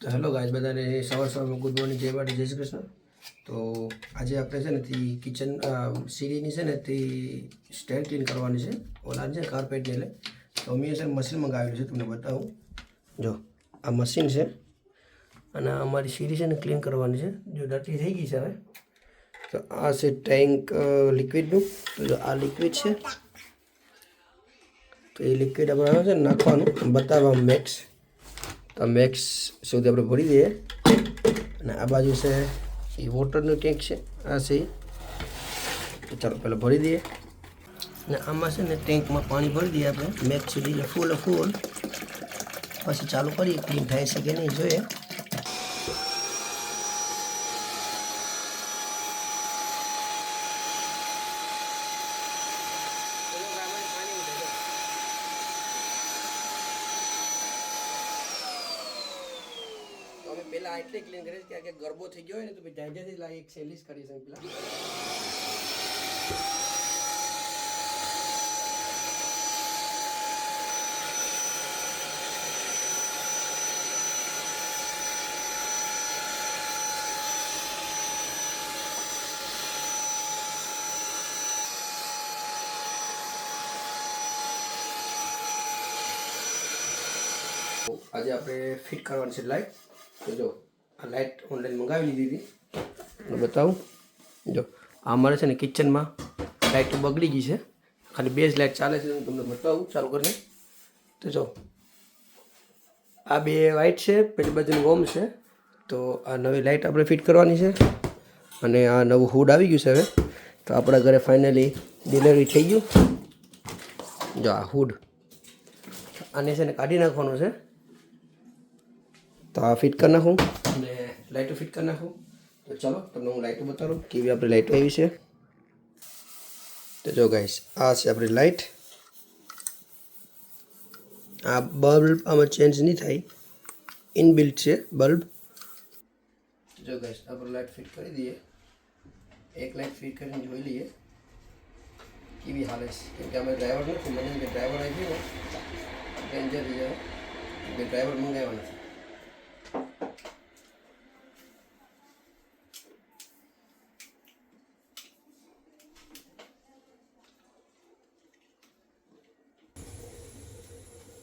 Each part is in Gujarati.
તો હેલો ગાઈસ, બધાને સવારમાં ગુડ મોર્નિંગ, જય માતા, જય શ્રી કૃષ્ણ. તો આજે આપણે છે ને તે કિચન સીડીની છે ને તે સ્ટેન્ડ ક્લીન કરવાની છે. ઓલા છે કાર્પેટને એટલે તો મેં છે મશીન મંગાવેલું છે, તમને બતાવું. જો આ મશીન છે અને અમારી સીડી છે ને ક્લીન કરવાની છે. જો ડર્ટી થઈ ગઈ છે હવે. તો આ છે ટેન્ક લિક્વિડનું. તો જો આ લિક્વિડ છે, તો એ લિક્વિડ આપણે છે ને નાખવાનું, બતાવવા મેક્સ. તો મેક્સ સુધી આપણે ભરી દઈએ. અને આ બાજુ છે એ વોટરનું ટેન્ક છે, આ છે. તો ચાલો પહેલાં ભરી દઈએ. અને આમાં છે ને ટેન્કમાં પાણી ભરી દઈએ આપણે મેક્સ સુધી, એટલે ફૂલ. પછી ચાલુ કરીએ, ક્લીન થાય છે કે નહીં જોઈએ. અમે પહેલાં એટલે ક્લીન કરીએ કે આ ગરબો થઈ ગયો હોય ને તો ડાયજાથી એક સેલિસ કરીએ છીએ પહેલાં. આજે આપણે ફિટ કરવાની છે લાઇટ. તો જો આ લાઇટ ઓનલાઈન મંગાવી લીધી હતી, બતાવું. જો આ અમારે છે ને કિચનમાં લાઇટ બગડી ગઈ છે, ખાલી બે જ લાઇટ ચાલે છે. હું તમને બતાવું ચાલુ કરીને. તો જો આ બે વાઇટ છે, પેલી બાજુની ઓમ છે. તો આ નવી લાઇટ આપણે ફિટ કરવાની છે. અને આ નવું હુડ આવી ગયું છે હવે. તો આપણા ઘરે ફાઇનલી ડિલિવરી થઈ ગયું. જો આ હુડ આને છે ને કાઢી નાખવાનું છે. તો આ ફિટ કરી નાખું અને લાઇટો ફિટ કરી નાખું. તો ચાલો તમને હું લાઇટો બતાવું કેવી આપણી લાઇટો આવી છે. તો જો ગાઈસ, આ છે આપણી લાઇટ. આ બલ્બ આમાં ચેન્જ નહીં થાય, ઇનબિલ્ટ છે બલ્બ. જો ગાઈસ, આપણે લાઇટ ફિટ કરી દઈએ. એક લાઇટ ફિટ કરીને જોઈ લઈએ કેવી હાલે છે. કેમ કે અમે ડ્રાઈવર નથી, મને કે ડ્રાઈવર આવી ગયો ડેન્જર થઈ જાય, એટલે ડ્રાઈવર મંગાવ્યા નથી.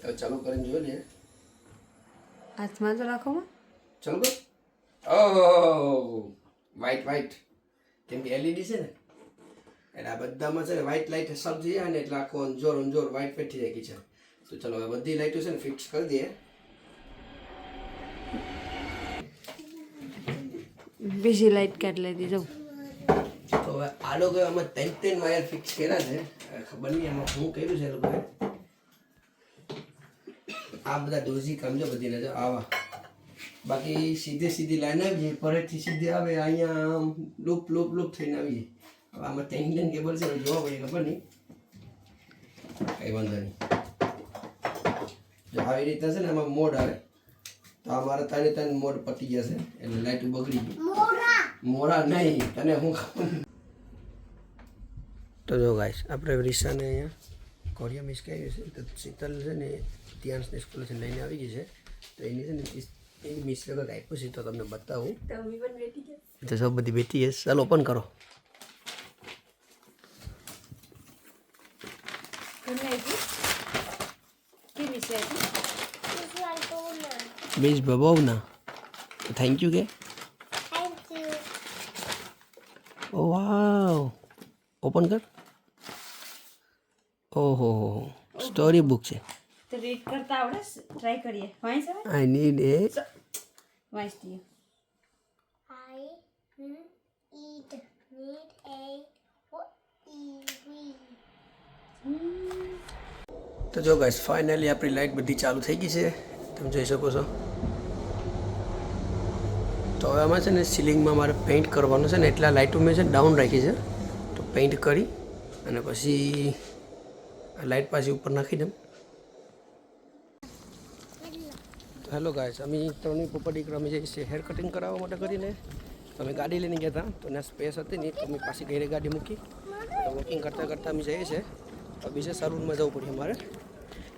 હવે ચાલુ કરીને જોઈ લઈએ. હાથમાં તો રાખો. ચાલુ કર. ઓહ, વ્હાઈટ. કેમ કે એલઈડી છે ને, એટલે આ બધામાં છે ને વ્હાઈટ લાઇટ સબ થઈ જાય ને એટલે આખો અંજોર વ્હાઈટ પેઠી જાય છે. તો ચલો હવે બધી લાઇટો છે ને ફિક્સ કરી દઈએ. બીજી લાઈટ કાઢી લેતી જાઉં. તો હવે આ લોકોએ આમાં ત્રણ વાયર ફિક્સ કર્યા છે. ખબર નહીં એમાં શું કર્યું છે એ લોકોએ. આ બધા ડોઝી કામ છે બધી નજર આવા. બાકી સીધી લાઈન આવી જાય, પરેથી સીધી આવે અહીંયા લૂપ થઈને આવી જાય. હવે આમાં ત્રણ કેબલ છે, જોવા પડે ખબર નહીં, કંઈ વાંધો નહીં. જો આવી રીતના છે ને આમાં મોડ આવે. તો અમારા ત્રણ મોડ પતી ગયા છે, એટલે લાઈટ બગડી ગઈ. મોડા નહીં, તને હું ખબર. તો જો ગાઈસ, આપણે રીસાને અહીંયા કોરિયા મિસ કહ્યું છે. તો શીતલ છે ને ત્યાંની સ્કૂલ છે લઈને આવી ગઈ છે. તો એની છે ને એની મિસ વગર આપ્યું છે, તો તમને બતાવું. તો સબ બધી બેઠી છે. ચાલો ઓપન કરો. મિસ બબાવના થેન્ક યુ કે. ઓ વાવ, ઓપન કર. ઓહો, સ્ટોરી બુક છે. તો રીડ કરતા આવડે? ટ્રાય કરીએ. વાંચ હવે. આઈ નીડ એ. વાંચ દઈએ. તો જો ગાઈસ, ફાઇનલી આપણી લાઇટ બધી ચાલુ થઈ ગઈ છે, તમે જોઈ શકો છો. તો હવે આમાં છે ને સીલિંગમાં મારે પેઇન્ટ કરવાનું છે ને, એટલા લાઇટો મેં છે ડાઉન રાખી છે. તો પેઇન્ટ કરી અને પછી લાઇટ પાછી ઉપર નાખી દઉં. હેલો ગાઈસ, અમે ત્રણેય પપ્પા દીકરા અમે જઈએ છીએ હેર કટિંગ કરાવવા માટે કરીને. તો અમે ગાડી લઈને ગયા હતા, તો એના સ્પેસ હતી નહીં, તો અમે પાછી ઘરે ગાડી મૂકી. તો વોકિંગ કરતાં અમે જઈએ છીએ. તો બીજા સલૂનમાં જવું પડે અમારે,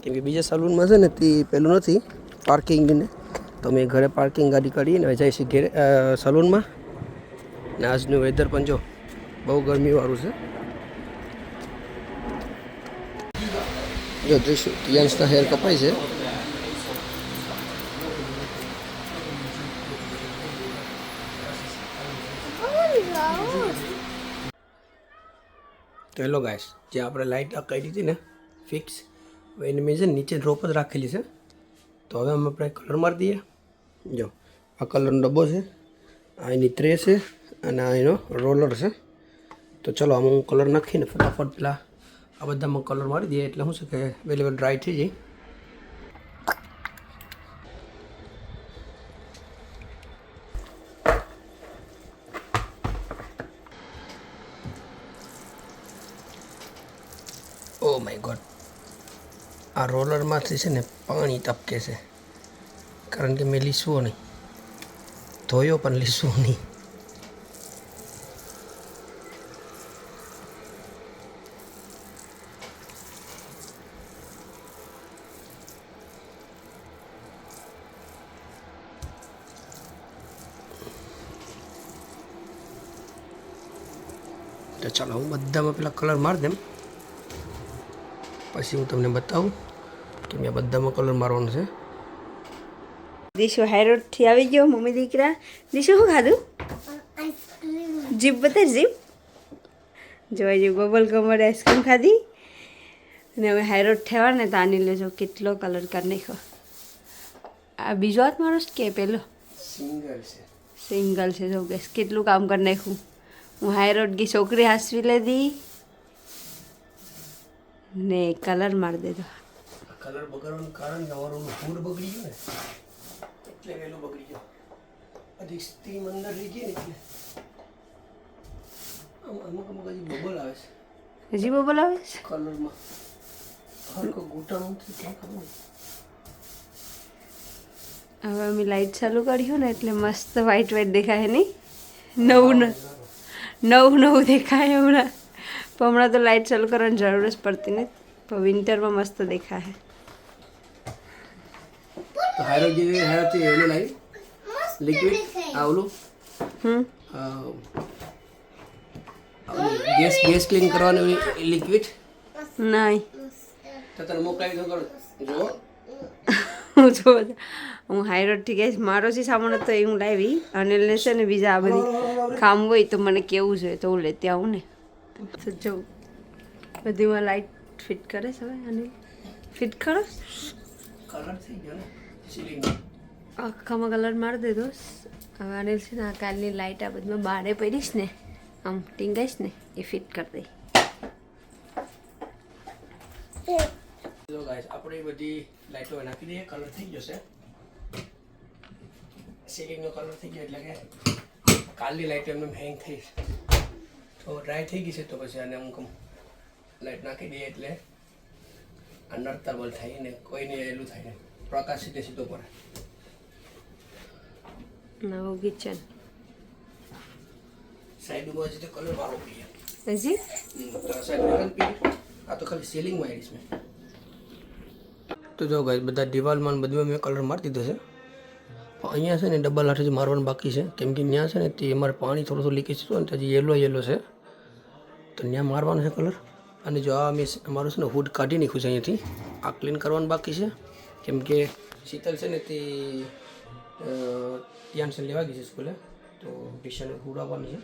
કેમ કે બીજા સલૂનમાં છે ને તે પેલું નથી પાર્કિંગ ને, તો મેં ઘરે પાર્કિંગ ગાડી કરીને હવે જઈશું ઘેરે સલૂનમાં. ને આજનું વેધર પણ જો બહુ ગરમીવાળું છે. જો જોઈશું તિયાંશના હેર કપાય છે. તો હેલો ગાઈસ, જે આપણે લાઇટ કરી હતી ને ફિક્સ, હવે એને મેં છે ને નીચે ડ્રોપ જ રાખેલી છે. તો હવે અમે આપણે કલર મારી દઈએ. જો આ કલરનો ડબ્બો છે, આ એની ટ્રે છે અને આ એનો રોલર છે. તો ચલો આમાં હું કલર નાખીને ફટાફટ પેલા આ બધામાં કલર મારી દઈએ એટલે શું છે કે અવેલેબલ ડ્રાય થઈ જાય. ઓ માય ગોડ, આ રોલરમાંથી છે ને પાણી ટપકે છે, કારણ કે મેં લીસવો નહીં, ધોયો પણ લીસવો નહીં. તો ચાલો હું બધામાં પેલા કલર મારી દઉં, પછી હું તમને બતાવું કે મેં બધામાં કલર મારવાનો છે. દીશુ હાઈરોડથી આવી ગયો. મમ્મી દીકરા દીશુ શું ખાધું? જીપ બતાવી જીપ. જોવા જેવું બબલ કમરે આઈસ્ક્રીમ ખાધી. અને હવે હાઈરોડ થવા ને તો આની લેજો કેટલો કલર કરી નાખ્યો. આ બીજો હાથ મારો કે પેલો સિંગલ છે. જો ગેસ કેટલું કામ કરી નાખ્યું. હું હાઈરોડ ગઈ, છોકરી હાસવી લીધી ને કલર મારી દીધો. કલર બગડવાનું કારણ તમારું ફૂડ બગડી ગયું ને એટલે વહેલું બગડી ગયો. હજી સ્ટીમ અંદર રહી ગઈ ને એટલે અમુક હજી બબલ આવે છે. હજી બબલ આવે છે કલરમાં હરકો ઘૂંટણ ક્યાં ખબર નહીં. હવે અમે લાઇટ ચાલુ કર્યું ને એટલે મસ્ત વ્હાઈટ વ્હાઈટ દેખાય નહીં. નવું દેખાય હમણાં. પણ હમણાં તો લાઇટ ચાલુ કરવાની જરૂર જ પડતી નથી, પણ વિન્ટરમાં મસ્ત દેખાય. તો હાઈરોડ જે હાઈરોડ છે એનું લાવી લિક્વિડ આ ઓલું ગેસ ક્લીન કરવાનું લિક્વિડ નહીં તો તને મોકલાવી દો. જો હું હાઈરોડથી ગેસ મારો છે સામાન હતો એ હું લાવી. અને છે ને બીજા આ બધી કામ હોય તો મને કેવું જોઈએ તો હું લેતી આવું ને. તો જો બધીમાં લાઇટ ફિટ કરે છે. હવે અને ફિટ કરો કલર થઈ ગયો ને સીલિંગ આખામાં કલર મારી દીધો. હવે આને છે ને આ કાલની લાઇટ આ બધીમાં બારે પડીશ ને આમ ટીંગાઈશ ને એ ફિટ કરી દઈ. જો ગાઈસ આપણે બધી લાઈટો નાખી દઈએ. કલર થઈ જશે, સીલિંગનો કલર થઈ ગયો એટલે કે કાલની લાઈટ એમને હેંગ થઈ તો ડ્રાય થઈ ગઈ છે. તો પછી આને અમુક લાઈટ નાખી દઈએ એટલે આ નડતર બલ થાય ને કોઈને એલું થાય ને પ્રકાશ સીધે સીધો પડે. નવું કિચન સાઈડમાં હજી તો કલર મારો પીએ હજી આ તો ખાલી સીલિંગમાં આવીશ મેં. તો જો ગાઈસ બધા દિવાલમાં બધું મેં કલર મારી દીધો છે. પણ અહીંયા છે ને ડબલ હાથે મારવાનું બાકી છે, કેમ કે ત્યાં છે ને તે અમારે પાણી થોડું લીકેજ થયું ને હજી યલો છે તો ત્યાં મારવાનું છે કલર. અને જો આ મેં અમારું છે ને હુડ કાઢી નાખ્યું છે અહીંયાથી, આ ક્લીન કરવાનું બાકી છે. કેમ કે શીતલ છે ને તે ત્યાં છે લેવા ગઈ છે સ્કૂલે, તો ટ્યુશન હુડ આવવાનું છે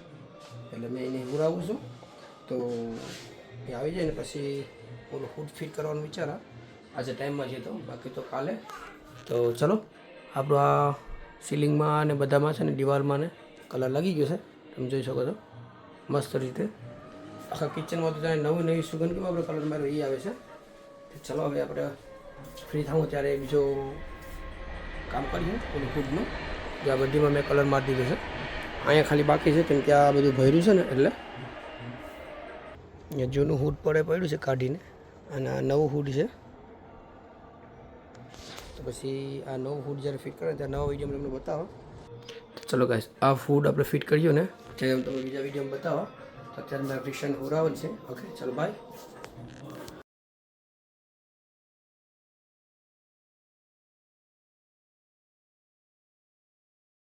એટલે મેં એને હુડ આવું છું. તો એ આવી જાય ને પછી ઓલું હુડ ફિટ કરવાનું વિચારા આજે ટાઈમમાં છે. તો બાકી તો કાલે. તો ચલો આપણું આ સીલિંગમાં અને બધામાં છે ને દિવાલમાં ને કલર લાગી ગયો છે, તમે જોઈ શકો છો મસ્ત રીતે. આખા કિચનમાં તો ત્યાં નવી સુગંધ કેવું આપણે કલર માર્યો એ આવે છે. ચલો હવે આપણે ફ્રી થાઉં ત્યારે બીજો કામ કરીએ ઓલું ખુદનું. જે આ બધીમાં મેં કલર મારી દીધો છે. અહીંયા ખાલી બાકી છે કેમ કે આ બધું ભર્યું છે ને એટલે અહીંયા જૂનું હુડ પડ્યું છે કાઢીને અને આ નવું હુડ છે. તો પછી આ નવું ફૂડ જ્યારે ફિટ કરે ત્યારે નવા વિડીયો તમને બતાવો. ચલો ગાઈસ આ ફૂડ આપણે ફિટ કર્યું ને ત્યારે તમને બીજા વિડીયોમાં બતાવો. તો અત્યારે મારે ફિક્શન હોરાવન છે. ઓકે ચલો બાય.